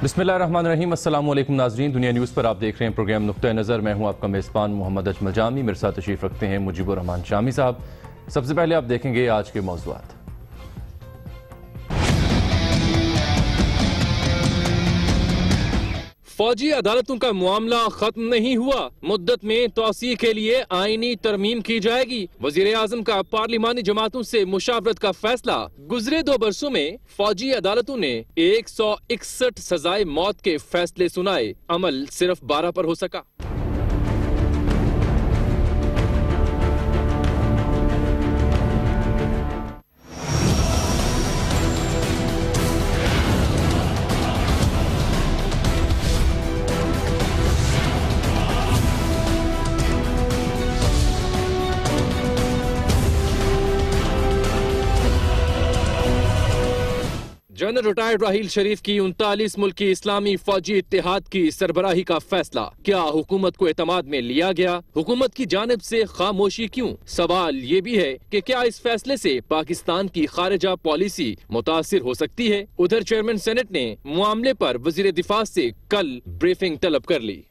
بسم اللہ الرحمن الرحیم۔ السلام علیکم ناظرین، دنیا نیوز پر آپ دیکھ رہے ہیں پروگرام نقطہ نظر۔ میں ہوں آپ کا میزبان محمد اجمل جامی۔ میرے ساتھ تشریف رکھتے ہیں مجیب الرحمان شامی صاحب۔ سب سے پہلے آپ دیکھیں گے آج کے موضوعات۔ فوجی عدالتوں کا معاملہ ختم نہیں ہوا، مدت میں توسیع کے لیے آئینی ترمیم کی جائے گی۔ وزیر اعظم کا پارلیمانی جماعتوں سے مشاورت کا فیصلہ۔ گزرے 2 برسوں میں فوجی عدالتوں نے 161 سزائے موت کے فیصلے سنائے، عمل صرف 12 پر ہو سکا۔ جنرل ریٹائرڈ راحیل شریف کی 39 ملکی اسلامی فوجی اتحاد کی سربراہی کا فیصلہ۔ کیا حکومت کو اعتماد میں لیا گیا؟ حکومت کی جانب سے خاموشی کیوں؟ سوال یہ بھی ہے کہ کیا اس فیصلے سے پاکستان کی خارجہ پالیسی متاثر ہو سکتی ہے؟ ادھر چیئرمین سینٹ نے معاملے پر وزیر دفاع سے کل بریفنگ طلب کر لی۔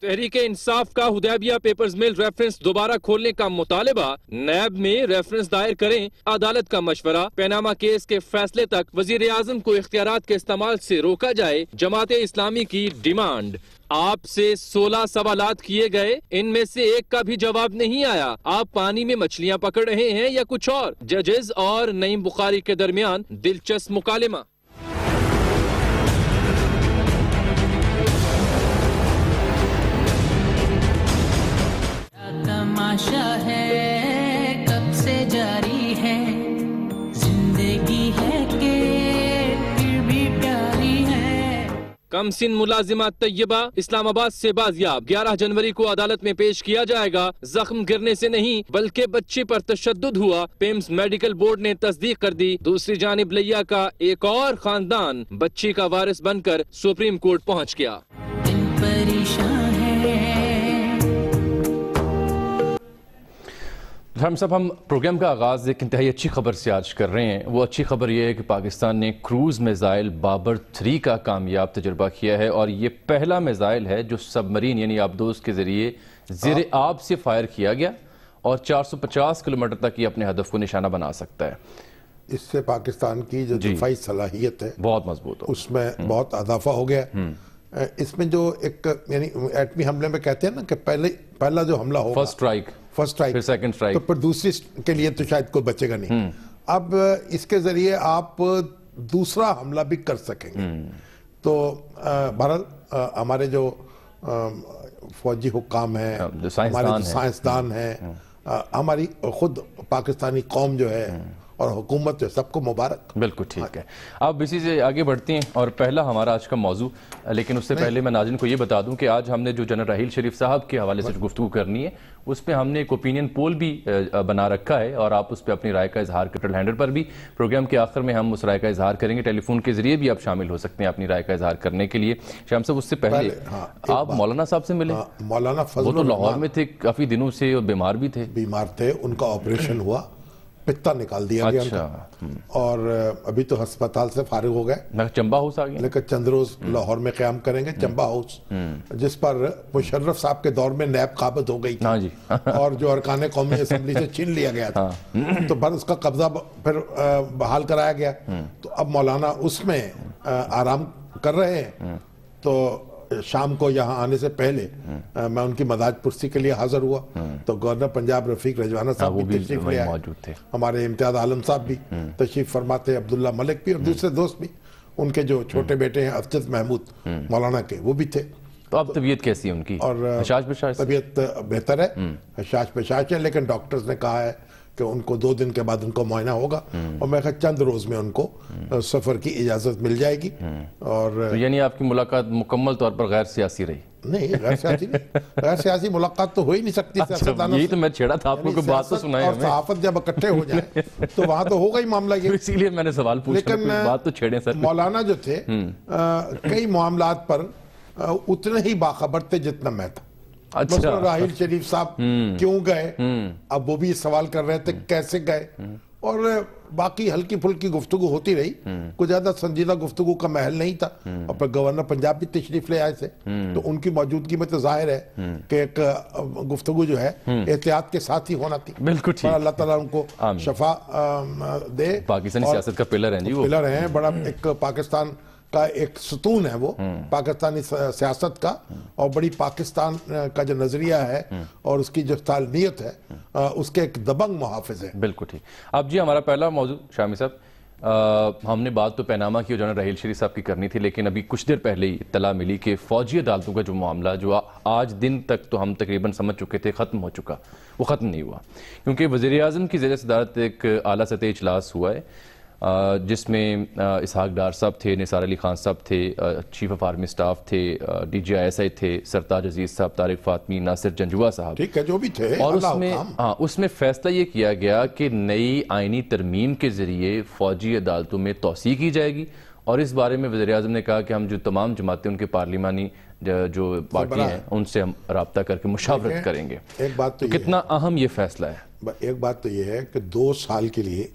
تحریک انصاف کا حدیبیہ پیپرز مل ریفرنس دوبارہ کھولنے کا مطالبہ۔ نیب میں ریفرنس دائر کریں، عدالت کا مشورہ۔ پیناما کیس کے فیصلے تک وزیر اعظم کو اختیارات کے استعمال سے روکا جائے، جماعت اسلامی کی ڈیمانڈ۔ آپ سے 16 سوالات کیے گئے، ان میں سے ایک کا بھی جواب نہیں آیا۔ آپ پانی میں مچھلیاں پکڑ رہے ہیں یا کچھ اور؟ ججز اور نعیم بخاری کے درمیان دلچسپ مکالمہ۔ تماشا ہے کب سے جاری ہے، زندگی ہے کہ پھر بھی پیاری ہے۔ کم سن ملازمہ طیبہ اسلام آباد سے بازیاب، 11 جنوری کو عدالت میں پیش کیا جائے گا۔ زخم گرنے سے نہیں بلکہ بچے پر تشدد ہوا، پیمز میڈیکل بورڈ نے تصدیق کر دی۔ دوسری جانب لیا کا ایک اور خاندان بچی کا وارث بن کر سپریم کورٹ پہنچ گیا۔ دل پریشان ہے۔ ہم پروگرام کا آغاز ایک انتہائی اچھی خبر سے آج کر رہے ہیں۔ وہ اچھی خبر یہ ہے کہ پاکستان نے کروز میزائل بابر 3 کا کامیاب تجربہ کیا ہے، اور یہ پہلا میزائل ہے جو سب مرین یعنی آبدوز کے ذریعے زیر آب سے فائر کیا گیا اور 450 کلومیٹر تک یہ اپنے ہدف کو نشانہ بنا سکتا ہے۔ اس سے پاکستان کی جو دفاعی صلاحیت ہے بہت مضبوط ہو، اس میں بہت اضافہ ہو گیا۔ اس میں جو ایک یعنی ایٹمی حملے میں کہتے ہیں نا کہ پہلا جو حملہ ہوگا فرسٹ اسٹرائک، پھر سیکنڈ اسٹرائک، تو پھر دوسری کے لیے تو شاید کوئی بچے گا نہیں۔ اب اس کے ذریعے آپ دوسرا حملہ بھی کر سکیں گے۔ تو بہرحال ہمارے جو فوجی حکام ہیں، ہمارے جو سائنسدان ہیں، ہماری خود پاکستانی قوم جو ہے اور حکومت جو سب کو مبارک۔ بالکل ٹھیک ہے۔ اب اسی سے آگے بڑھتے ہیں اور پہلا ہمارا آج کا موضوع، لیکن اس سے پہلے میں ناظرین کو یہ بتا دوں کہ آج ہم نے جو جنرل راحیل شریف صاحب کے حوالے سے گفتگو کرنی ہے، اس پہ ہم نے ایک اوپینین پول بھی بنا رکھا ہے، اور آپ اس پہ اپنی رائے کا اظہار ٹویٹر ہینڈل پر بھی پروگرام کے آخر میں ہم اس رائے کا اظہار کریں گے۔ ٹیلی فون کے ذریعے بھی آپ شامل ہو سکتے ہیں اپنی رائے کا اظہار کرنے کے لیے۔ شام صاحب، اس سے پہلے آپ مولانا صاحب سے ملے؟ مولانا وہ تو لاہور میں تھے کافی دنوں سے اور بیمار بھی تھے۔ بیمار تھے، ان کا آپریشن ہوا، پتا نکال دیا گیا ان کا، اور ابھی تو ہسپتال سے فارغ ہو گئے۔ چمبا ہاؤس آ گیا، لیکن چند روز لاہور میں قیام کریں گے چمبا ہاؤس، جس پر مشرف صاحب کے دور میں نیب قابض ہو گئی تھی اور جو ارکان قومی اسمبلی سے چھین لیا گیا تھا، تو پھر اس کا قبضہ پھر بحال کرایا گیا۔ تو اب مولانا اس میں آرام کر رہے ہیں۔ تو شام کو یہاں آنے سے پہلے میں ان کی مزاج پرسی کے لیے حاضر ہوا، تو گورنر پنجاب رفیق رجوانہ صاحب بھی تشریف لے آئے، ہمارے امتیاز عالم صاحب بھی تشریف فرما تھے، عبداللہ ملک بھی، اور دوسرے دوست بھی، ان کے جو چھوٹے بیٹے ہیں افجد محمود مولانا کے، وہ بھی تھے۔ تو اب طبیعت کیسی ہے ان کی؟ اور طبیعت بہتر ہے، حشاش پشاش ہے، لیکن ڈاکٹرز نے کہا ہے کہ ان کو 2 دن کے بعد ان کو معائنہ ہوگا اور میں کہا چند روز میں ان کو سفر کی اجازت مل جائے گی. اور یعنی آپ کی ملاقات مکمل طور پر غیر سیاسی رہی؟ نہیں، غیر سیاسی نہیں، غیر سیاسی ملاقات تو ہو ہی نہیں سکتی سیاستدانوں یہی تو میں چھیڑا تھا آپ کو کہ بات تو سنائیں اور ہمیں. صحافت جب اکٹھے ہو جائیں تو وہاں تو ہوگا ہی معاملہ یہ. اسی لیے میں نے سوال پوچھا، لیکن کوئی بات تو چھیڑیں سر. مولانا جو تھے کئی معاملات پر اتنے ہی باخبر تھے جتنا میں تھا. مثلا راحیل شریف صاحب کیوں گئے، اب وہ بھی سوال کر رہے تھے کیسے گئے، اور باقی ہلکی پھلکی گفتگو ہوتی رہی. کوئی زیادہ سنجیدہ گفتگو کا محل نہیں تھا. اور پھر گورنر پنجاب بھی تشریف لے آئے تھے تو ان کی موجودگی میں تو ظاہر ہے کہ ایک گفتگو جو ہے احتیاط کے ساتھ ہی ہونا تھی. بالکل ٹھیک. اللہ تعالیٰ ان کو شفا دے. پاکستانی سیاست کا پلر ہیں جی، وہ پلر ہیں، بڑا ایک پاکستان کا ایک ستون ہے وہ پاکستانی سیاست کا، اور بڑی پاکستان کا جو نظریہ ہے اور اس کی جو تعلیمیت ہے اس کے ایک دبنگ محافظ ہے. بالکل ٹھیک. اب جی ہمارا پہلا موضوع شامی صاحب، ہم نے بات تو پیناما کی اور جنرل راحیل شریف صاحب کی کرنی تھی، لیکن ابھی کچھ دیر پہلے ہی اطلاع ملی کہ فوجی عدالتوں کا جو معاملہ جو آج دن تک تو ہم تقریباً سمجھ چکے تھے ختم ہو چکا، وہ ختم نہیں ہوا، کیونکہ وزیر اعظم کی زیر صدارت ایک اعلیٰ سطحی اجلاس ہوا ہے جس میں اسحاق ڈار صاحب تھے، نثار علی خان صاحب تھے، چیف آف آرمی سٹاف تھے، D G I S I تھے، سرتاج عزیز صاحب، طارق فاطمی، ناصر جنجوعہ صاحب، ٹھیک ہے جو بھی تھے. اور اس میں فیصلہ یہ کیا گیا کہ نئی آئینی ترمیم کے ذریعے فوجی عدالتوں میں توسیع کی جائے گی، اور اس بارے میں وزیر اعظم نے کہا کہ ہم جو تمام جماعتیں ان کے پارلیمانی جو پارٹی ہیں ان سے ہم رابطہ کر کے مشاورت کریں گے. ایک بات تو کتنا اہم یہ فیصلہ ہے؟ ایک بات تو یہ ہے کہ 2 سال کے لیے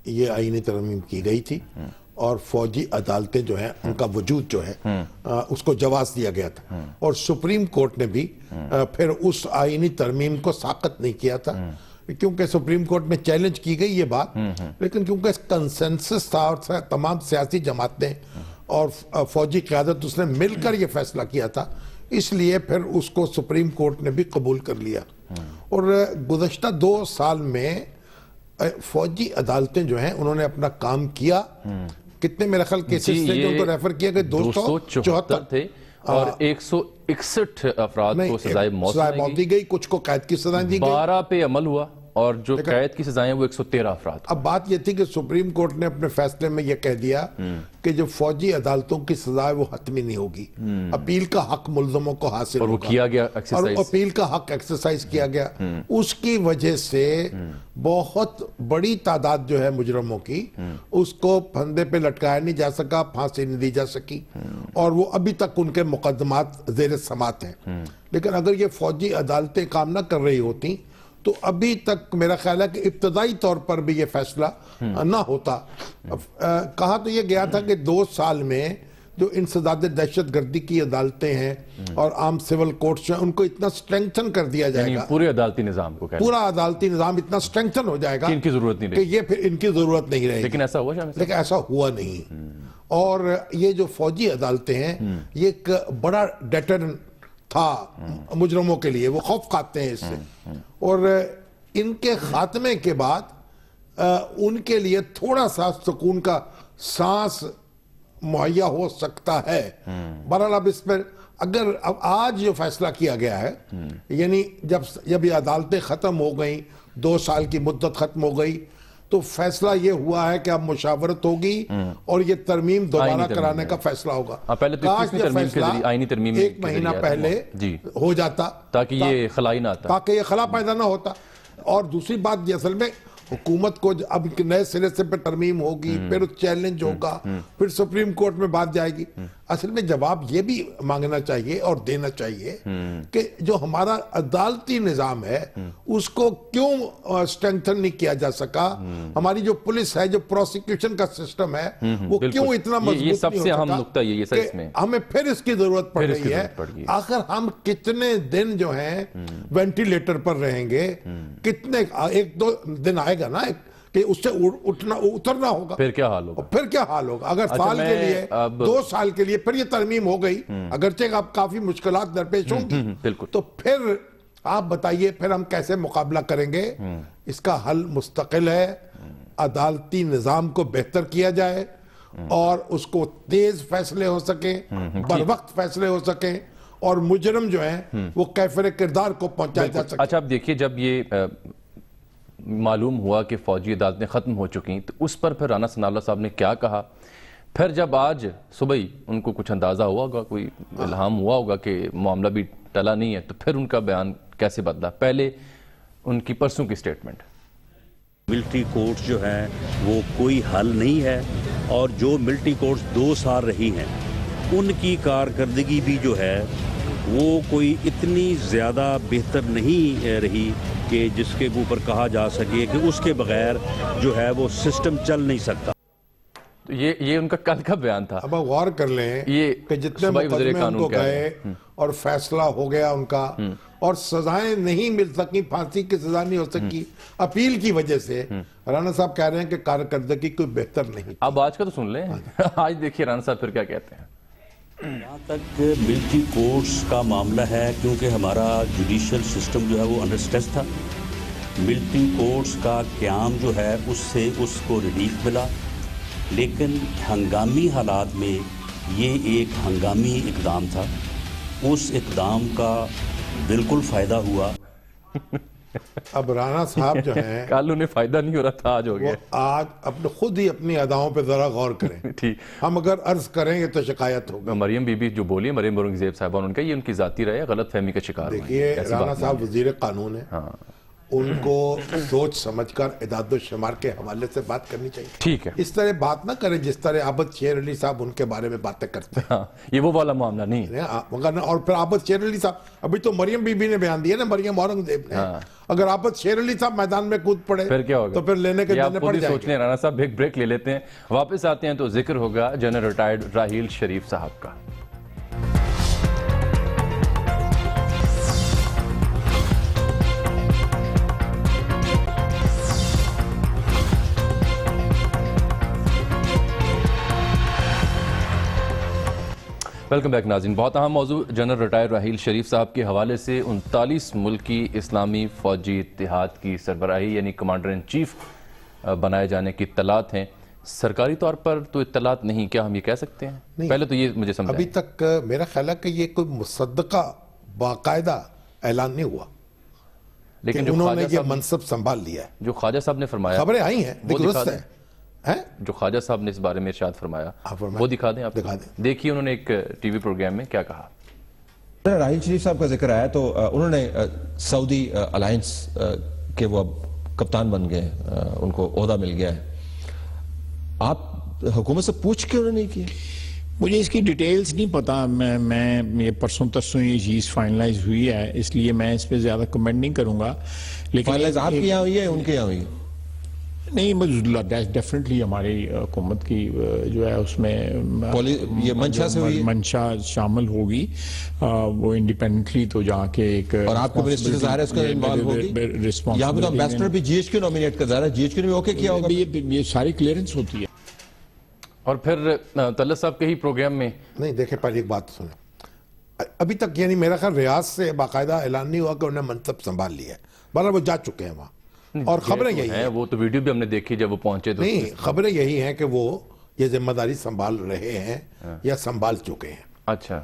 یہ آئینی ترمیم کی گئی تھی اور فوجی عدالتیں جو ہیں ان کا وجود جو ہے اس کو جواز دیا گیا تھا، اور سپریم کورٹ نے بھی پھر اس آئینی ترمیم کو ساقط نہیں کیا تھا، کیونکہ سپریم کورٹ میں چیلنج کی گئی یہ بات، لیکن کیونکہ کنسنسس تھا اور تمام سیاسی جماعتیں اور فوجی قیادت اس نے مل کر یہ فیصلہ کیا تھا، اس لیے پھر اس کو سپریم کورٹ نے بھی قبول کر لیا. اور گزشتہ 2 سال میں فوجی عدالتیں جو ہیں انہوں نے اپنا کام کیا. کتنے میرے خیال کیسز تھے جو ان کو ریفر کیا گئے؟ 274 تھے اور 161 افراد کو سزائے موت دی گئی، کچھ کو قید کی سزائیں دی گئی، 12 پہ عمل ہوا، اور جو قید کی سزائیں وہ 113 افراد. اب بات یہ تھی کہ سپریم کورٹ نے اپنے فیصلے میں یہ کہہ دیا کہ جو فوجی عدالتوں کی سزا ہے وہ حتمی نہیں ہوگی، اپیل کا حق ملزموں کو حاصل ہوگا، اور وہ کیا گیا اور اپیل کا حق ایکسرسائز کیا گیا. اس کی وجہ سے بہت بڑی تعداد جو ہے مجرموں کی اس کو پھندے پہ لٹکایا نہیں جا سکا، پھانسی نہیں دی جا سکی، اور وہ ابھی تک ان کے مقدمات زیر سماعت ہیں. لیکن اگر یہ فوجی عدالتیں کام نہ کر رہی ہوتی تو ابھی تک میرا خیال ہے کہ ابتدائی طور پر بھی یہ فیصلہ نہ ہوتا. کہا تو یہ گیا تھا کہ 2 سال میں جو انسداد دہشت گردی کی عدالتیں ہیں اور عام سول کورٹس ہیں ان کو اتنا سٹرینگتھن کر دیا جائے گا، پورے عدالتی نظام کو پورا عدالتی نظام اتنا سٹرینگتھن ہو جائے گا کہ ان کی ضرورت نہیں رہے کہ یہ پھر ان کی ضرورت نہیں رہے. لیکن ایسا ہوا لیکن ایسا ہوا نہیں. اور یہ جو فوجی عدالتیں ہیں یہ ایک بڑا ڈیٹرن تھا مجرموں کے لیے، وہ خوف کھاتے ہیں اس سے، اور ان کے خاتمے کے بعد ان کے لیے تھوڑا سا سکون کا سانس مہیا ہو سکتا ہے. بہرحال اب اس پر اگر اب آج جو فیصلہ کیا گیا ہے، یعنی جب یہ عدالتیں ختم ہو گئیں، 2 سال کی مدت ختم ہو گئی، تو فیصلہ یہ ہوا ہے کہ اب مشاورت ہوگی اور یہ ترمیم دوبارہ کرانے کا فیصلہ ہوگا. کاش یہ فیصلہ 1 مہینہ پہلے ہو جاتا تاکہ یہ خلائی نہ آتا، تاکہ یہ خلا پیدا نہ ہوتا. اور دوسری بات یہ اصل میں حکومت کو اب نئے سرے سے پھر ترمیم ہوگی، پھر چیلنج ہوگا، پھر سپریم کورٹ میں بات جائے گی. اصل میں جواب یہ بھی مانگنا چاہیے اور دینا چاہیے کہ جو ہمارا عدالتی نظام ہے اس کو کیوں سٹرینگتھن نہیں کیا جا سکا، ہماری جو پولیس ہے، جو پروسیکیوشن کا سسٹم ہے وہ کیوں اتنا مضبوط نہیں ہو سکا، یہ سب سے اہم نقطہ یہ ہے کہ ہمیں پھر اس کی ضرورت پڑ رہی ہے. آخر ہم کتنے دن جو ہیں وینٹیلیٹر پر رہیں گے، کتنے 1-2 دن آئے گا نا کہ اس سے اترنا ہوگا، پھر کیا حال ہوگا، پھر کیا حال ہوگا. اگر سال کے لیے 2 سال کے لیے پھر یہ ترمیم ہو گئی، اگرچہ اب کافی مشکلات درپیش ہوں گی، تو پھر آپ بتائیے پھر ہم کیسے مقابلہ کریں گے. اس کا حل مستقل ہے، عدالتی نظام کو بہتر کیا جائے اور اس کو تیز فیصلے ہو سکیں، بر وقت فیصلے ہو سکیں، اور مجرم جو ہیں وہ کیفر کردار کو پہنچایا جا سکے. اچھا اب دیکھیے، جب یہ معلوم ہوا کہ فوجی عدالتیں ختم ہو چکی تو اس پر پھر رانا ثناء اللہ صاحب نے کیا کہا؟ پھر جب آج صبح ہی ان کو کچھ اندازہ ہوا ہوگا، کوئی الہام ہوا ہوگا کہ معاملہ بھی ٹلا نہیں ہے، تو پھر ان کا بیان کیسے بدلا؟ پہلے ان کی پرسوں کی سٹیٹمنٹ: ملٹری کورٹس جو ہیں وہ کوئی حل نہیں ہے، اور جو ملٹری کورٹس 2 سال رہی ہیں ان کی کارکردگی بھی جو ہے وہ کوئی اتنی زیادہ بہتر نہیں رہی کہ جس کے اوپر کہا جا سکے کہ اس کے بغیر جو ہے وہ سسٹم چل نہیں سکتا۔ تو یہ ان کا کل کا بیان تھا۔ اب غور کر لیں کہ جتنے مقدمے ان کو گئے اور فیصلہ ہو گیا ان کا، اور سزائیں نہیں مل سکی، پھانسی کی سزا نہیں ہو سکی اپیل کی وجہ سے، رانا صاحب کہہ رہے ہیں کہ کارکردگی کوئی بہتر نہیں۔ اب آج کا تو سن لیں، آج دیکھیے رانا صاحب پھر کیا کہتے ہیں۔ جہاں تک ملٹری کورٹس کا معاملہ ہے، کیونکہ ہمارا جوڈیشل سسٹم جو ہے وہ انڈر سٹریس تھا، ملٹری کورٹس کا قیام جو ہے اس سے اس کو ریلیف ملا، لیکن ہنگامی حالات میں یہ ایک ہنگامی اقدام تھا، اس اقدام کا بالکل فائدہ ہوا۔ اب رانا صاحب جو ہیں کل انہیں فائدہ نہیں ہو رہا تھا، آج ہو گیا۔ آج خود ہی اپنی اداؤں پہ ذرا غور کریں، ہم اگر عرض کریں گے تو شکایت ہوگی۔ مریم بی بی جو بولی، مریم اورنگزیب صاحبہ، ان کا یہ ان کی ذاتی رائے ہے، غلط فہمی کا شکار ہوئے۔ دیکھیے رانا صاحب وزیر قانون ہیں، ان کو سوچ سمجھ کر اعداد و شمار کے حوالے سے بات کرنی چاہیے۔ ٹھیک ہے، اس طرح بات نہ کریں جس طرح عابد شیر علی صاحب ان کے بارے میں باتیں کرتے ہیں، یہ وہ والا معاملہ نہیں ہے۔ اور پھر عابد شیر علی صاحب، ابھی تو مریم بی بی نے بیان دیا نا، مریم اورنگزیب نے، اگر عابد شیر علی صاحب میدان میں کود پڑے پھر کیا ہوگا؟ تو پھر لینے کے دینے پڑ جائیں سوچ لیں رانا صاحب، ایک بریک لے لیتے ہیں، واپس آتے ہیں تو ذکر ہوگا جنرل ریٹائرڈ راحیل شریف صاحب کا۔ ویلکم بیک ناظرین۔ بہت اہم موضوع جنرل ریٹائر راحیل شریف صاحب کے حوالے سے 39 ملکی اسلامی فوجی اتحاد کی سربراہی یعنی کمانڈر ان چیف بنائے جانے کی اطلاعات ہیں۔ سرکاری طور پر تو اطلاعات نہیں، کیا ہم یہ کہہ سکتے ہیں؟ پہلے تو یہ مجھے سمجھائیں۔ ابھی تک میرا خیال ہے کہ یہ کوئی مصدقہ باقاعدہ اعلان نہیں ہوا، لیکن انہوں نے یہ منصب سنبھال لیا ہے۔ جو خواجہ صاحب نے فرمایا، خبریں آئی ہیں، درست ہے، جو خواجہ صاحب نے اس بارے میں ارشاد فرمایا وہ دکھا دیں آپ۔ دیکھیے انہوں نے ایک ٹی وی پروگرام میں کیا کہا۔ راحیل شریف صاحب کا ذکر آیا تو انہوں نے سعودی الائنس کے وہ اب کپتان بن گئے، ان کو عہدہ مل گیا ہے، آپ حکومت سے پوچھ کے انہوں نے نہیں کیا؟ مجھے اس کی ڈیٹیلز نہیں پتا، میں یہ پرسوں ترسوں یہ چیز فائنلائز ہوئی ہے، اس لیے میں اس پہ زیادہ کمنٹ نہیں کروں گا۔ لیکن فائنلائز آپ کے یہاں ہوئی ہے ان کے یہاں ہوئی؟ نہیں، ڈیفینیٹلی ہماری حکومت کی جو ہے اس میں یہ منشا سے ہوئی، منشا شامل ہوگی، وہ انڈیپینڈنٹلی تو جا کے ایک، اور آپ کو منسٹر سے ظاہر ہے اس کا انوالو ہوگی؟ یہاں پہ تو امبیسڈر بھی جی ایچ کیو نومینیٹ کر رہا ہے، جی ایچ کیو نے بھی اوکے کیا ہوگا؟ یہ ساری کلیئرنس ہوتی ہے۔ اور پھر طلعت صاحب کے ہی پروگرام میں نہیں، دیکھیں پہلے ایک بات سنیں، ابھی تک یعنی میرا خیال ریاض سے باقاعدہ اعلان نہیں ہوا کہ انہوں نے منصب سنبھال لیا ہے، بہرحال وہ جا چکے ہیں وہاں، اور خبریں یہی ہیں، وہ تو ویڈیو بھی ہم نے دیکھی جب وہ پہنچے تو، نہیں خبریں یہی ہیں کہ وہ یہ ذمہ داری سنبھال رہے ہیں یا سنبھال چکے ہیں۔ اچھا،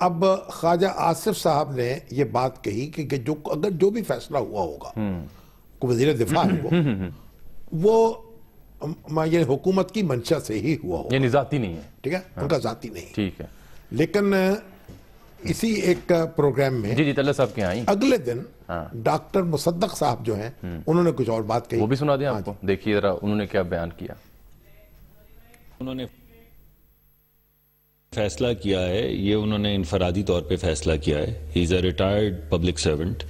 اب خواجہ آصف صاحب نے یہ بات کہی کہ اگر جو بھی فیصلہ ہوا ہوگا، وزیر دفاع ہے وہ یہ حکومت کی منشا سے ہی ہوا ہوگا، یعنی ذاتی نہیں ہے، ٹھیک ہے، ان کا ذاتی نہیں، ٹھیک ہے۔ لیکن اسی ایک پروگرام میں جی طلعت صاحب کے آئیں، اگلے دن ڈاکٹر مصدق صاحب جو ہیں انہوں نے کچھ اور بات کہی، وہ بھی سنا دیں آپ کو، دیکھیے ذرا انہوں نے کیا بیان کیا۔ انہوں نے فیصلہ کیا ہے، یہ انہوں نے انفرادی طور پہ فیصلہ کیا ہے، ہی از اے ریٹائرڈ پبلک سرونٹ،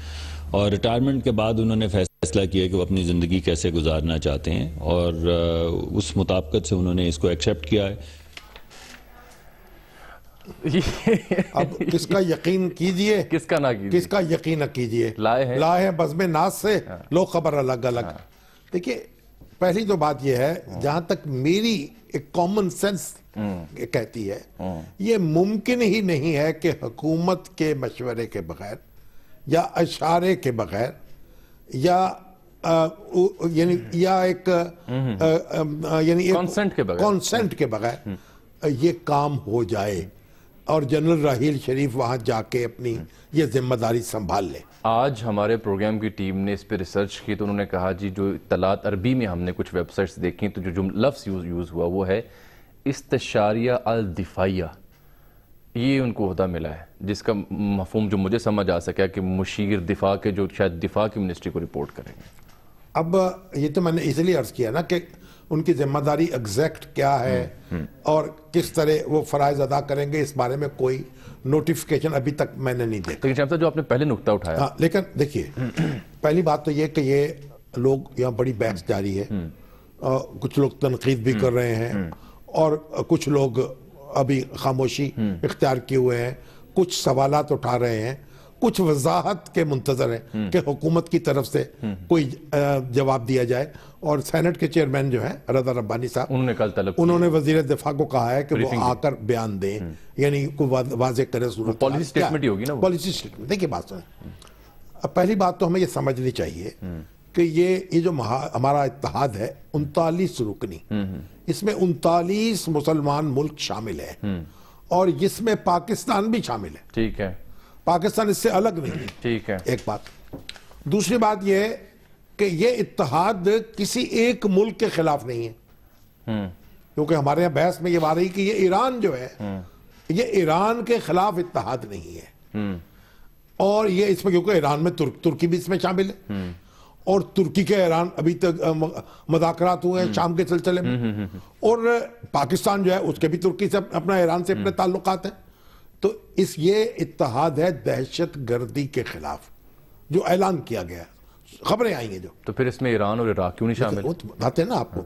اور ریٹائرمنٹ کے بعد انہوں نے فیصلہ کیا کہ وہ اپنی زندگی کیسے گزارنا چاہتے ہیں، اور اس مطابقت سے انہوں نے اس کو ایکسیپٹ کیا ہے۔ اب کس کا یقین کیجئے، کس کا نہ کیجئے، کس کا یقین نہ کیجئے، لائے ہیں بزم ناز سے لوگ خبر الگ الگ۔ دیکھیے پہلی تو بات یہ ہے، جہاں تک میری ایک کامن سینس کہتی ہے، یہ ممکن ہی نہیں ہے کہ حکومت کے مشورے کے بغیر یا اشارے کے بغیر یا ایک کانسنٹ کے بغیر یہ کام ہو جائے۔ اور جنرل راحیل شریف وہاں جا کے اپنی یہ ذمہ داری سنبھال لے. آج ہمارے پروگرام کی ٹیم نے اس پہ ریسرچ کی تو انہوں نے کہا جی جو اطلاعات عربی میں ہم نے کچھ ویب سائٹس دیکھیں تو جو لفظ یوز ہوا وہ ہے استشاریہ الدفاعیہ. یہ ان کو عہدہ ملا ہے جس کا مفہوم جو مجھے سمجھ آ سکا کہ مشیر دفاع کے جو شاید دفاع کی منسٹری کو رپورٹ کریں گے. اب یہ تو میں نے اس لیے عرض کیا نا کہ ان کی ذمہ داری ایگزیکٹ کیا ہے اور کس طرح وہ فرائض ادا کریں گے اس بارے میں کوئی نوٹیفیکیشن ابھی تک میں نے نہیں دیکھا. لیکن شاہد صاحب جو آپ نے پہلے نقطہ اٹھایا لیکن دیکھیے پہلی بات تو یہ کہ یہ لوگ یہاں بڑی بحث جاری ہے, کچھ لوگ تنقید بھی کر رہے ہیں اور کچھ لوگ ابھی خاموشی اختیار کیے ہوئے ہیں, کچھ سوالات اٹھا رہے ہیں, کچھ وضاحت کے منتظر ہیں کہ حکومت کی طرف سے کوئی جواب دیا جائے. اور سینٹ کے چیئرمین جو ہیں رضا ربانی صاحب انہوں نے وزیر دفاع کو کہا ہے کہ وہ آ کر بیان دیں, یعنی کوئی واضح کرے صورت پالیسی سٹیٹمنٹ ہی ہوگی نا. Policy statement. دیکھیے بات سنیں, اب پہلی بات تو ہمیں یہ سمجھنی چاہیے کہ یہ جو ہمارا اتحاد ہے 39 رکنی, اس میں 39 مسلمان ملک شامل ہیں اور جس میں پاکستان بھی شامل ہے. ٹھیک ہے, پاکستان اس سے الگ نہیں ہے. ٹھیک ہے, ایک بات. دوسری بات یہ ہے کہ یہ اتحاد کسی ایک ملک کے خلاف نہیں ہے, کیونکہ ہمارے یہاں بحث میں یہ بات رہی کہ یہ ایران جو ہے یہ ایران کے خلاف اتحاد نہیں ہے, اور یہ اس میں کیونکہ ایران میں ترکی بھی اس میں شامل ہے اور ترکی کے ایران ابھی تک مذاکرات ہوئے ہیں شام کے سلسلے میں, اور پاکستان جو ہے اس کے بھی ترکی سے اپنا ایران سے اپنے تعلقات ہیں. تو یہ اتحاد ہے دہشت گردی کے خلاف جو اعلان کیا گیا, خبریں آئیں گے جو. تو پھر اس میں ایران اور عراق کیوں نہیں شامل؟ بتاتے ہیں نا آپ کو,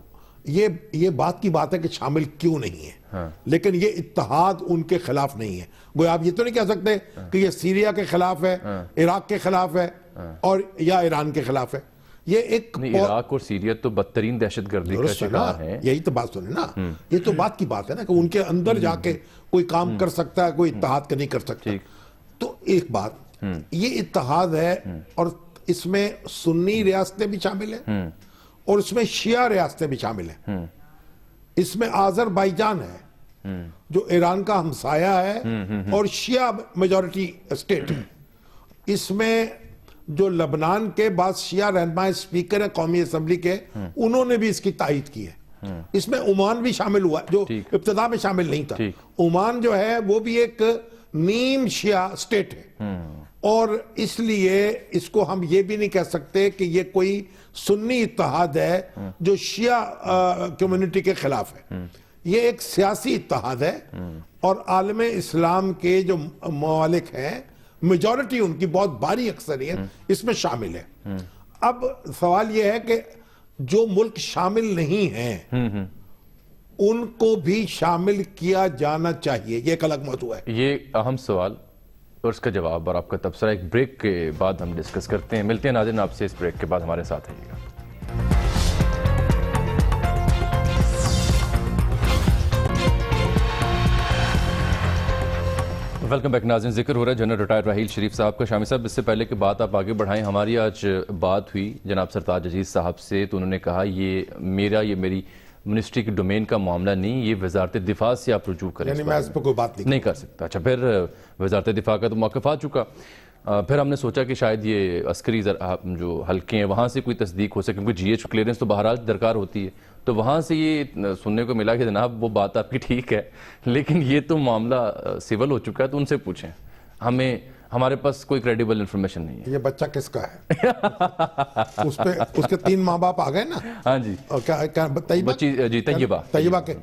یہ بات کی بات ہے کہ شامل کیوں نہیں ہے, لیکن یہ اتحاد ان کے خلاف نہیں ہے. گویا آپ یہ تو نہیں کہہ سکتے کہ یہ سیریا کے خلاف ہے, عراق کے خلاف ہے اور یا ایران کے خلاف ہے. یہ ایک عراق اور سیریا تو بدترین دہشت گردی کا شکار ہیں. یہی تو بات سنیں نا, یہ تو بات کی بات ہے نا کہ ان کے اندر جا کے کوئی کام کر سکتا ہے, کوئی اتحاد کا نہیں کر سکتا. تو ایک بات یہ اتحاد ہے اور اس میں سنی ریاستیں بھی شامل ہیں اور اس میں شیعہ ریاستیں بھی شامل ہیں. اس میں آذربائیجان ہے جو ایران کا ہمسایہ ہے اور شیعہ میجورٹی اسٹیٹ ہے. اس میں جو لبنان کے بعض شیعہ رہنما اسپیکر ہیں قومی اسمبلی کے, انہوں نے بھی اس کی تائید کی ہے. اس میں عمان بھی شامل ہوا جو ابتدا میں شامل نہیں تھا. عمان جو ہے وہ بھی ایک نیم شیعہ اسٹیٹ ہے اور اس لیے اس کو ہم یہ بھی نہیں کہہ سکتے کہ یہ کوئی سنی اتحاد ہے جو شیعہ کمیونٹی کے خلاف ہے. یہ ایک سیاسی اتحاد ہے اور عالم اسلام کے جو ممالک ہیں میجورٹی ان کی بہت باری اکثریت اس میں شامل ہے. اب سوال یہ ہے کہ جو ملک شامل نہیں ہیں ان کو بھی شامل کیا جانا چاہیے, یہ ایک الگ موضوع ہے. یہ اہم سوال اور اس کا جواب اور آپ کا تبصرہ ایک بریک کے بعد ہم ڈسکس کرتے ہیں. ملتے ہیں ناظرین آپ سے اس بریک کے بعد, ہمارے ساتھ رہیے گا. ویلکم بیک ناظرین. ذکر ہو رہا ہے جنرل ریٹائر راحیل شریف صاحب کا. شامی صاحب اس سے پہلے کہ بات آپ آگے بڑھائیں, ہماری آج بات ہوئی جناب سرتاج عزیز صاحب سے تو انہوں نے کہا یہ میری منسٹری کی ڈومین کا معاملہ نہیں, یہ وزارت دفاع سے آپ رجوع کریں. یعنی میں اس پہ کوئی بات نہیں کر سکتا. اچھا, پھر وزارت دفاع کا تو موقف آ چکا. پھر ہم نے سوچا کہ شاید یہ عسکری جو حلقے ہیں وہاں سے کوئی تصدیق ہو سکے, کیونکہ جی ایچ کلیئرنس تو بہرحال درکار ہوتی ہے. تو وہاں سے یہ سننے کو ملا کہ جناب وہ بات آپ کی ٹھیک ہے لیکن یہ تو معاملہ سول ہو چکا ہے, تو ان سے پوچھیں. ہمارے پاس کوئی کریڈیبل انفارمیشن نہیں ہے. یہ بچہ کس کا ہے؟ اس کے 3 ماں باپ آ گئے نا. ہاں جی, طیبہ کے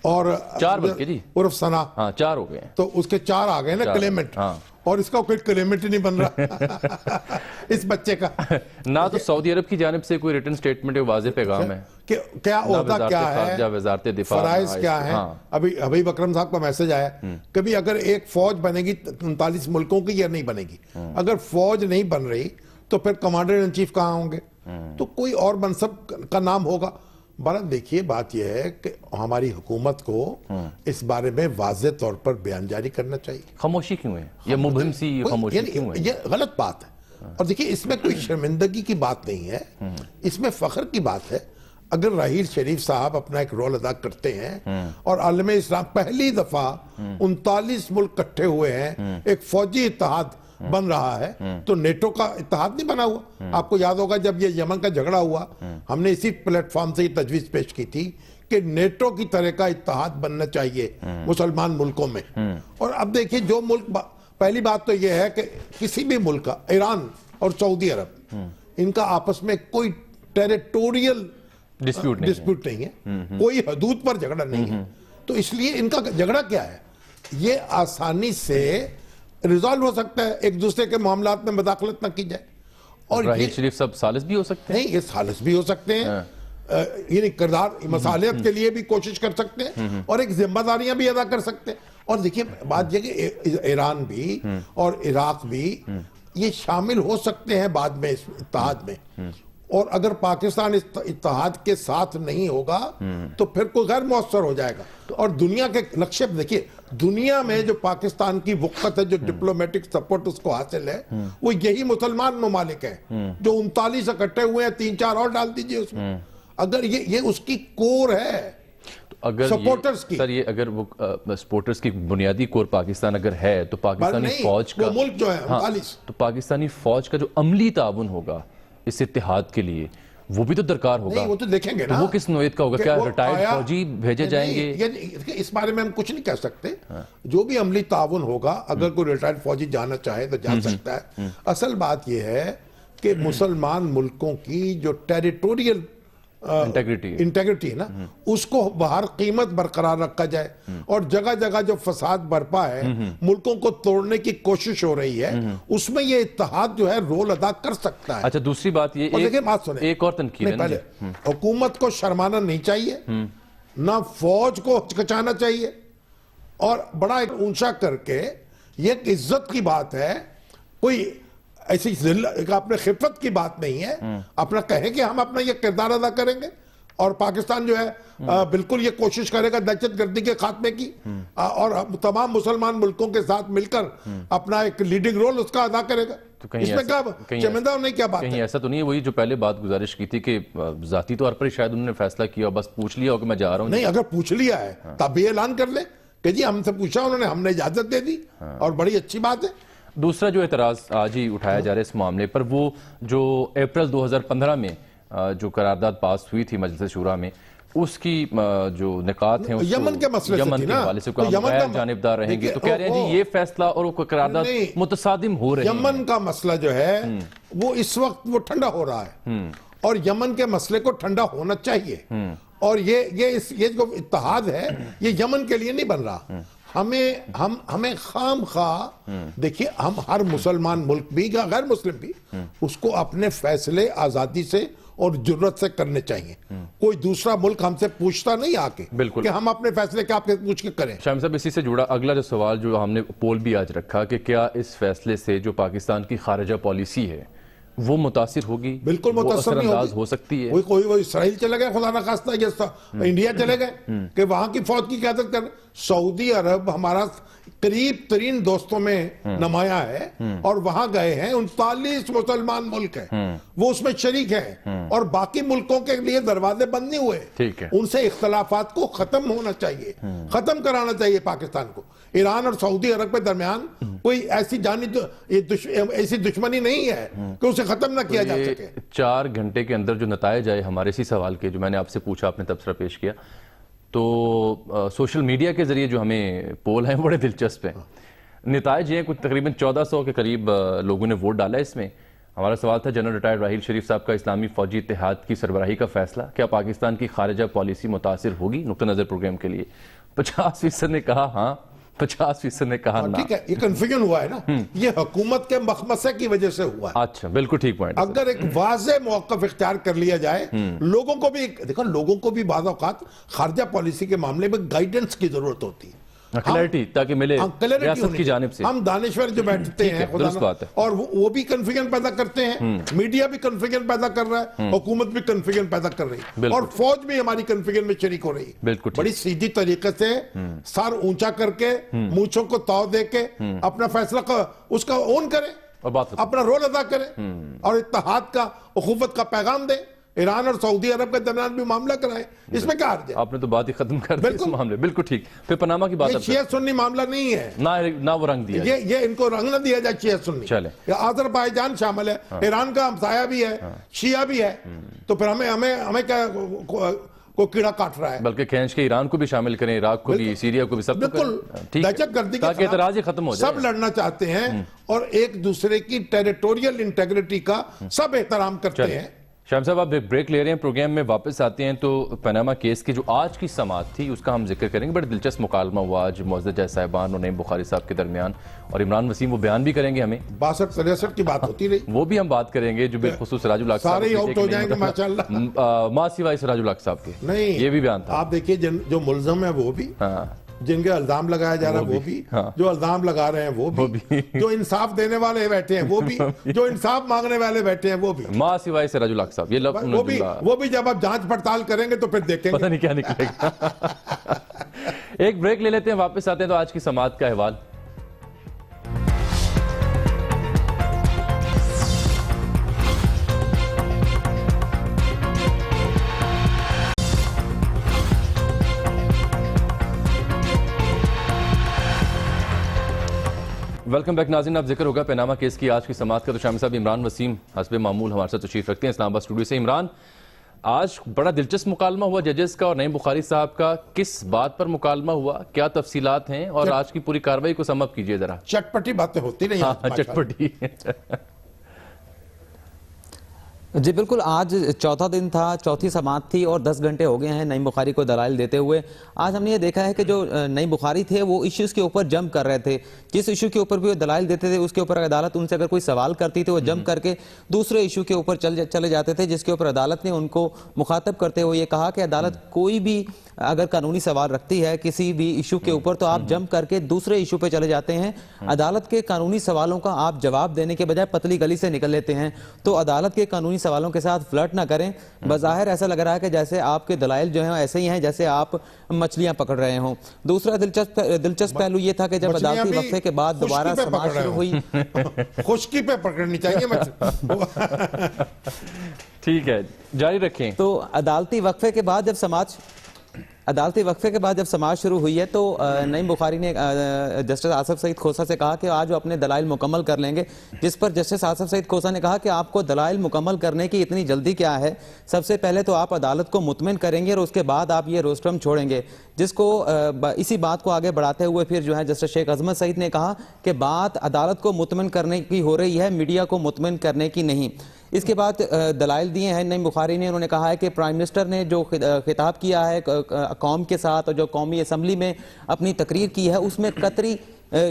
اور 4 بلکہ جی عرف ثنا. ہاں 4 ہو گئے ہیں. تو اس کے 4 آ گئے نا کلیمنٹ, اور اس کا کوئی کلیمنٹ ہی نہیں بن رہا اس بچے کا. نہ تو سعودی عرب کی جانب سے کوئی ریٹن سٹیٹمنٹ واضح پیغام ہے کہ کیا عہدہ کیا ہے, وزارت دفاع فرائض کیا ہیں. ابھی حبیب اکرم صاحب کا میسج آیا کبھی اگر ایک فوج بنے گی 39 ملکوں کی یا نہیں بنے گی, اگر فوج نہیں بن رہی تو پھر کمانڈر ان چیف کہاں ہوں گے, تو کوئی اور منصب کا نام ہوگا. بہرحال دیکھیے بات یہ ہے کہ ہماری حکومت کو اس بارے میں واضح طور پر بیان جاری کرنا چاہیے. خاموشی کیوں ہے, یہ مبہم سی خاموشی کیوں ہے؟ یہ غلط بات ہے. اور دیکھیے اس میں کوئی شرمندگی کی بات نہیں ہے, اس میں فخر کی بات ہے. اگر راحیل شریف صاحب اپنا ایک رول ادا کرتے ہیں اور عالم اسلام پہلی دفعہ 39 ملک کٹھے ہوئے ہیں، ایک فوجی اتحاد بن رہا ہے، تو نیٹو کا اتحاد نہیں بنا ہوا. آپ کو یاد ہوگا جب یہ یمن کا جھگڑا ہوا، ہم نے اسی پلیٹ فارم سے یہ تجویز پیش کی تھی کہ نیٹو کی طرح کا اتحاد بننا چاہیے مسلمان ملکوں میں. اور اب دیکھیں جو ملک، پہلی بات تو یہ ہے کہ کسی بھی ملک کا، ایران اور سعودی عرب، ان کا آپس میں کوئی ٹیریٹوریل ڈسپیوٹ نہیں ہے، کوئی حدود پر جھگڑا نہیں ہے. تو اس لیے ان کا جھگڑا کیا ہے، یہ آسانی سے ریزالو ہو سکتا ہے، ایک دوسرے کے معاملات میں مداخلت نہ کی جائے. اور راحیل شریف صاحب ثالث بھی ہو سکتے ہیں؟ نہیں، یہ ثالث بھی ہو سکتے ہیں، یعنی کردار مصالحت کے لیے بھی کوشش کر سکتے ہیں اور ایک ذمہ داریاں بھی ادا کر سکتے ہیں. اور دیکھیے بات یہ کہ ایران بھی اور عراق بھی یہ شامل ہو سکتے ہیں بعد میں اس اتحاد میں. اور اگر پاکستان اس اتحاد کے ساتھ نہیں ہوگا تو پھر کوئی غیر مؤثر ہو جائے گا. اور دنیا کے نقشے پہ دیکھیے، دنیا میں جو پاکستان کی وقت ہے، جو ڈپلومیٹک سپورٹ اس کو حاصل ہے، وہ یہی مسلمان ممالک ہیں جو 39 اکٹھے ہوئے ہیں. 3-4 اور ڈال دیجئے اس میں. اگر یہ اس کی کور ہے اگر سپورٹرز کی. سر یہ اگر وہ سپورٹرز کی بنیادی کور پاکستان اگر ہے تو پاکستانی فوج کا، وہ ملک جو ہے 39، تو پاکستانی فوج کا جو عملی تعاون ہوگا اس اتحاد کے لیے وہ بھی تو درکار ہوگا. نہیں، وہ تو دیکھیں گے نا وہ کس نوعیت کا ہوگا، کیا ریٹائرڈ فوجی بھیجے جائیں گے؟ اس بارے میں ہم کچھ نہیں کہہ سکتے. جو بھی عملی تعاون ہوگا، اگر کوئی ریٹائرڈ فوجی جانا چاہے تو جا سکتا ہے. اصل بات یہ ہے کہ مسلمان ملکوں کی جو ٹیریٹوریل انٹیگریٹی ہے نا، اس کو بہر قیمت برقرار رکھا جائے. اور جگہ جگہ جو فساد برپا ہے، ملکوں کو توڑنے کی کوشش ہو رہی ہے، اس میں یہ اتحاد جو ہے رول ادا کر سکتا ہے. اچھا دوسری بات یہ ایک اور تنقید ہے، پہلے حکومت کو شرمانا نہیں چاہیے، نہ فوج کو ہچکچانا چاہیے، اور بڑا ایک اونچا کر کے یہ ایک عزت کی بات ہے، کوئی ایسی اپنے خفت کی بات نہیں ہے. اپنا کہیں کہ ہم اپنا یہ کردار ادا کریں گے، اور پاکستان جو ہے بالکل یہ کوشش کرے گا دہشت گردی کے خاتمے کی، اور تمام مسلمان ملکوں کے ساتھ مل کر اپنا ایک لیڈنگ رول اس کا ادا کرے گا. اس میں کیا چمندہ نہیں، کیا بات ہے؟ کہیں ایسا تو نہیں ہے وہی جو پہلے بات گزارش کی تھی کہ ذاتی طور پر شاید انہوں نے فیصلہ کیا، بس پوچھ لیا ہو کہ میں جا رہا ہوں؟ نہیں، اگر پوچھ لیا ہے تب بھی اعلان کر لے کہ جی ہم سے پوچھا انہوں نے، ہم نے اجازت دے دی، اور بڑی اچھی بات ہے. دوسرا جو اعتراض آج ہی اٹھایا جا رہا ہے اس معاملے پر، وہ جو اپریل 2015 میں جو قرارداد پاس ہوئی تھی مجلس شورا میں، اس کی جو نکات ہیں یمن کے مسئلے یمن کے حوالے سے ہم غیر جانبدار رہیں گے، تو کہہ رہے ہیں جی یہ فیصلہ اور وہ قرارداد متصادم ہو رہے ہیں. یمن کا مسئلہ جو ہے وہ اس وقت وہ ٹھنڈا ہو رہا ہے، اور یمن کے مسئلے کو ٹھنڈا ہونا چاہیے. اور یہ جو اتحاد ہے یہ یمن کے لیے نہیں بن رہا. ہمیں خام خواہ دیکھیے، ہم ہر مسلمان ملک بھی غیر مسلم بھی اس کو اپنے فیصلے آزادی سے اور جرت سے کرنے چاہیے. کوئی دوسرا ملک ہم سے پوچھتا نہیں آ کے کہ ہم اپنے فیصلے کیا آپ سے پوچھ کے کریں. شامی صاحب اسی سے جڑا اگلا جو سوال جو ہم نے پول بھی آج رکھا کہ کیا اس فیصلے سے جو پاکستان کی خارجہ پالیسی ہے وہ متاثر ہوگی؟ بالکل متاثر نہیں ہوگی. ہو سکتی ہے. وہ اسرائیل چلے گئے، خدا نخواستہ یہ انڈیا چلے گئے کہ وہاں کی فوج کی قیادت کر. سعودی عرب ہمارا قریب ترین دوستوں میں نمایاں ہے، اور وہاں گئے ہیں 39 مسلمان ملک ہیں، وہ اس میں شریک ہیں، اور باقی ملکوں کے لیے دروازے بند نہیں ہوئے. ان سے اختلافات کو ختم ہونا چاہیے، ختم کرانا چاہیے پاکستان کو. ایران اور سعودی عرب کے درمیان کوئی ایسی ایسی دشمنی نہیں ہے کہ اسے ختم نہ کیا جا سکے. 4 گھنٹے کے اندر جو نتائج آئے ہمارے اسی سوال کے جو میں نے آپ سے پوچھا، آپ نے تبصرہ پیش کیا، تو سوشل میڈیا کے ذریعے جو ہمیں پول ہیں بڑے دلچسپ ہیں. نتائج یہ ہیں کچھ تقریباً 1400 کے قریب لوگوں نے ووٹ ڈالا اس میں. ہمارا سوال تھا جنرل ریٹائرڈ راحیل شریف صاحب کا اسلامی فوجی اتحاد کی سربراہی کا فیصلہ کیا پاکستان کی خارجہ پالیسی متاثر ہوگی؟ نقطہ نظر پروگرام کے لیے 50% نے کہا ہاں، 50% نے کہا نہ. ٹھیک ہے، یہ کنفیوژن ہوا ہے نا، یہ حکومت کے مخمصے کی وجہ سے ہوا ہے. اچھا بالکل ٹھیک پوائنٹ. اگر ایک واضح موقف اختیار کر لیا جائے، لوگوں کو بھی دیکھو، لوگوں کو بھی بعض اوقات خارجہ پالیسی کے معاملے میں گائیڈنس کی ضرورت ہوتی ہے، کلیئرٹی، تاکہ ملے ریاست کی جانب سے. ہم دانشور جو بیٹھتے ہیں اور وہ بھی کنفیوژن پیدا کرتے ہیں، میڈیا بھی کنفیوژن پیدا کر رہا ہے، حکومت بھی کنفیوژن پیدا کر رہی ہے، اور فوج بھی ہماری کنفیوژن میں شریک ہو رہی ہے. بڑی سیدھی طریقے سے سر اونچا کر کے مونچھوں کو تاؤ دے کے اپنا فیصلہ اس کا اون کرے، اپنا رول ادا کرے، اور اتحاد کا، اخوت کا پیغام دے ایران اور سعودی عرب کے درمیان بھی معاملہ کرائیں, اس میں کیا حرج ہے؟ آپ نے تو بات ہی ختم کر دی اس معاملے. بالکل ٹھیک. پھر پاناما کی بات یہ شیعہ سنی معاملہ نہیں ہے, نہ وہ رنگ دیا یہ ان کو رنگ نہ دیا جائے شیعہ سنی. چلے آذربائیجان شامل ہے, ایران کا ہمسایہ بھی ہے, شیعہ بھی ہے, تو پھر ہمیں کیا کو کیڑا کاٹ رہا ہے؟ بلکہ کھینچ کے ایران کو بھی شامل کریں, عراق کو بھی, سیریا کو بھی, سب کو بالکل دہشت گردی کے اعتراض ختم ہو جائے. سب لڑنا چاہتے ہیں اور ایک دوسرے کی ٹیریٹوریل انٹیگریٹی کا سب احترام کرتے ہیں. شام صاحب آپ بریک لے رہے ہیں, پروگرام میں واپس آتے ہیں. تو پاناما کیس کی جو آج کی سماعت تھی اس کا ہم ذکر کریں گے. بڑا دلچسپ مکالمہ ہوا آج معزز جج صاحبان اور نعیم بخاری صاحب کے درمیان, اور عمران وسیم وہ بیان بھی کریں گے ہمیں. 62-63 کی بات ہوتی رہی, وہ بھی ہم بات کریں گے جو بالخصوص سراج الحق صاحب سارے آؤٹ ہو جائیں گے ماشاءاللہ, ماں سوائے سراج الحق صاحب کے. نہیں یہ بھی بیان تھا. آپ دیکھیے جو ملزم ہے وہ بھی, جن کے الزام لگایا جا رہا ہے وہ بھی, جو الزام لگا رہے ہیں وہ بھی, جو انصاف دینے والے بیٹھے ہیں وہ بھی, جو انصاف مانگنے والے بیٹھے ہیں وہ بھی, ماں سوائے سراج الحق صاحب. یہ وہ بھی جب آپ جانچ پڑتال کریں گے تو پھر دیکھیں گے پتہ نہیں کیا نکلے گا. ایک بریک لے لیتے ہیں, واپس آتے ہیں تو آج کی سماعت کا احوال. ویلکم بیک ناظرین. اب ذکر ہوگا پاناما کیس کی آج کی سماعت کا. تو شامی صاحب عمران وسیم حسب معمول ہمارے ساتھ تشریف رکھتے ہیں اسلام آباد اسٹوڈیو سے. عمران, آج بڑا دلچسپ مکالمہ ہوا ججز کا اور نعیم بخاری صاحب کا. کس بات پر مکالمہ ہوا, کیا تفصیلات ہیں, اور آج کی پوری کاروائی کو سم اپ کیجئے ذرا. چٹپٹی باتیں ہوتی نہیں. چٹپٹی. جی بالکل, آج چوتھا دن تھا, چوتھی سماعت تھی اور 10 گھنٹے ہو گئے ہیں نعیم بخاری کو دلائل دیتے ہوئے. آج ہم نے یہ دیکھا ہے کہ جو نعیم بخاری تھے وہ ایشوز کے اوپر جمپ کر رہے تھے. جس ایشو کے اوپر بھی وہ دلائل دیتے تھے اس کے اوپر عدالت ان سے اگر کوئی سوال کرتی تھی وہ جمپ کر کے دوسرے ایشو کے اوپر چلے جاتے تھے, جس کے اوپر عدالت نے ان کو مخاطب کرتے ہوئے یہ کہا کہ عدالت کوئی بھی اگر قانونی سوال رکھتی ہے کسی بھی ایشو کے اوپر تو آپ جمپ کر کے دوسرے ایشو پہ چلے جاتے ہیں. عدالت کے قانونی سوالوں کا آپ جواب دینے کے بجائے پتلی گلی سے نکل لیتے ہیں. تو عدالت کے قانونی سوالوں کے ساتھ فلرٹ نہ کریں. بظاہر ایسا لگ رہا ہے کہ جیسے آپ کے دلائل جو ہیں ایسے ہی ہیں جیسے آپ مچھلیاں پکڑ رہے ہوں. دوسرا دلچسپ پہلو یہ تھا کہ جب عدالتی وقفے کے بعد دوبارہ سماعت شروع ہوئی, خشکی پہ پکڑنی چاہیے. ٹھیک ہے, جاری رکھیں. تو عدالتی وقفے کے بعد جب سماعت شروع ہوئی ہے تو نعیم بخاری نے جسٹس آصف سعید کھوسہ سے کہا کہ آج وہ اپنے دلائل مکمل کر لیں گے, جس پر جسٹس آصف سعید کھوسہ نے کہا کہ آپ کو دلائل مکمل کرنے کی اتنی جلدی کیا ہے, سب سے پہلے تو آپ عدالت کو مطمئن کریں گے اور اس کے بعد آپ یہ روسٹرم چھوڑیں گے. جس کو اسی بات کو آگے بڑھاتے ہوئے پھر جو ہے جسٹس شیخ عظمت سعید نے کہا کہ بات عدالت کو مطمئن کرنے کی ہو رہی ہے, میڈیا کو مطمئن کرنے کی نہیں. اس کے بعد دلائل دیے ہیں نعیم بخاری نے. انہوں نے کہا ہے کہ پرائم منسٹر نے جو خطاب کیا ہے قوم کے ساتھ اور جو قومی اسمبلی میں اپنی تقریر کی ہے اس میں قطری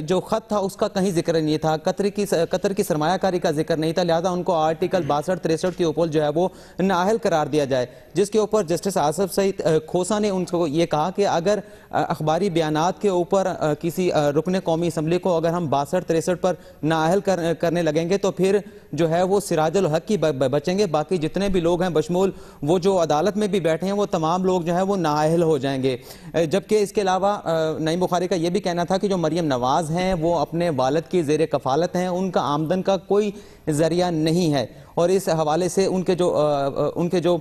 جو خط تھا اس کا کہیں ذکر نہیں تھا, قطر کی سرمایہ کاری کا ذکر نہیں تھا, لہذا ان کو آرٹیکل 62-63 کے اوپر جو ہے وہ نااہل قرار دیا جائے. جس کے اوپر جسٹس آصف سعید کھوسہ نے ان کو یہ کہا کہ اگر اخباری بیانات کے اوپر کسی رکن قومی اسمبلی کو اگر ہم 62-63 پر نااہل کرنے لگیں گے تو پھر جو ہے وہ سراج الحق کی بچیں گے, باقی جتنے بھی لوگ ہیں بشمول وہ جو عدالت میں بھی بیٹھے ہیں وہ تمام لوگ جو ہے وہ نااہل ہو جائیں گے. جبکہ اس کے علاوہ نعیم بخاری کا یہ بھی کہنا تھا کہ جو مریم نواز ہیں وہ اپنے والد کی زیر کفالت ہیں, ان کا آمدن کا کوئی ذریعہ نہیں ہے, اور اس حوالے سے ان کے جو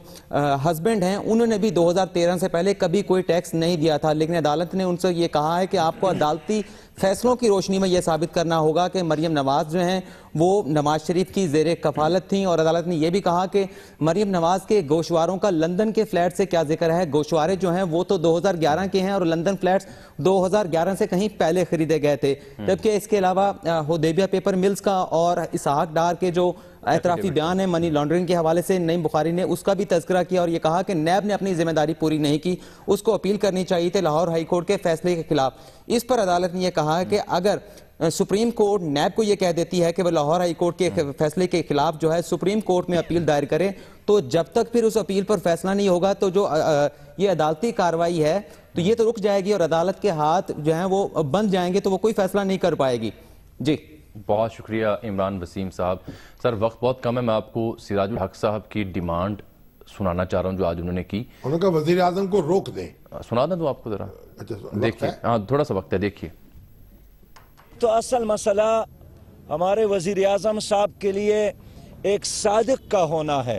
ہسبینڈ ہیں انہوں نے بھی 2013 سے پہلے کبھی کوئی ٹیکس نہیں دیا تھا. لیکن عدالت نے ان سے یہ کہا ہے کہ آپ کو عدالتی فیصلوں کی روشنی میں یہ ثابت کرنا ہوگا کہ مریم نواز جو ہیں وہ نواز شریف کی زیر کفالت تھیں. اور عدالت نے یہ بھی کہا کہ مریم نواز کے گوشواروں کا لندن کے فلیٹ سے کیا ذکر ہے, گوشوارے جو ہیں وہ تو 2011 کے ہیں اور لندن فلیٹس 2011 سے کہیں پہلے خریدے گئے تھے. جبکہ اس کے علاوہ حدیبیہ پیپر ملز کا اور اسحاق ڈار کے جو اعترافی بیان ہے منی لانڈرنگ کے حوالے سے نعیم بخاری نے اس کا بھی تذکرہ کیا اور یہ کہا کہ نیب نے اپنی ذمہ داری پوری نہیں کی, اس کو اپیل کرنی چاہیے تھی لاہور ہائی کورٹ کے فیصلے کے خلاف. اس پر عدالت نے یہ کہا ہے کہ اگر سپریم کورٹ نیب کو یہ کہہ دیتی ہے کہ وہ لاہور ہائی کورٹ کے فیصلے کے خلاف جو ہے سپریم کورٹ میں اپیل دائر کرے تو جب تک پھر اس اپیل پر فیصلہ نہیں ہوگا تو جو یہ عدالتی کارروائی ہے تو یہ تو رک جائے گی اور عدالت کے ہاتھ جو ہیں وہ بند جائیں گے تو وہ کوئی فیصلہ نہیں کر پائے گی. جی بہت شکریہ عمران وسیم صاحب. سر وقت بہت کم ہے, میں آپ کو سراج الحق صاحب کی ڈیمانڈ سنانا چاہ رہا ہوں جو آج انہوں نے کی. انہوں نے کہا وزیر اعظم کو روک دیں. سنا دیں تو آپ کو ذرا دیکھیے, ہاں تھوڑا سا وقت ہے, دیکھیے. تو اصل مسئلہ ہمارے وزیر اعظم صاحب کے لیے ایک صادق کا ہونا ہے,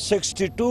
62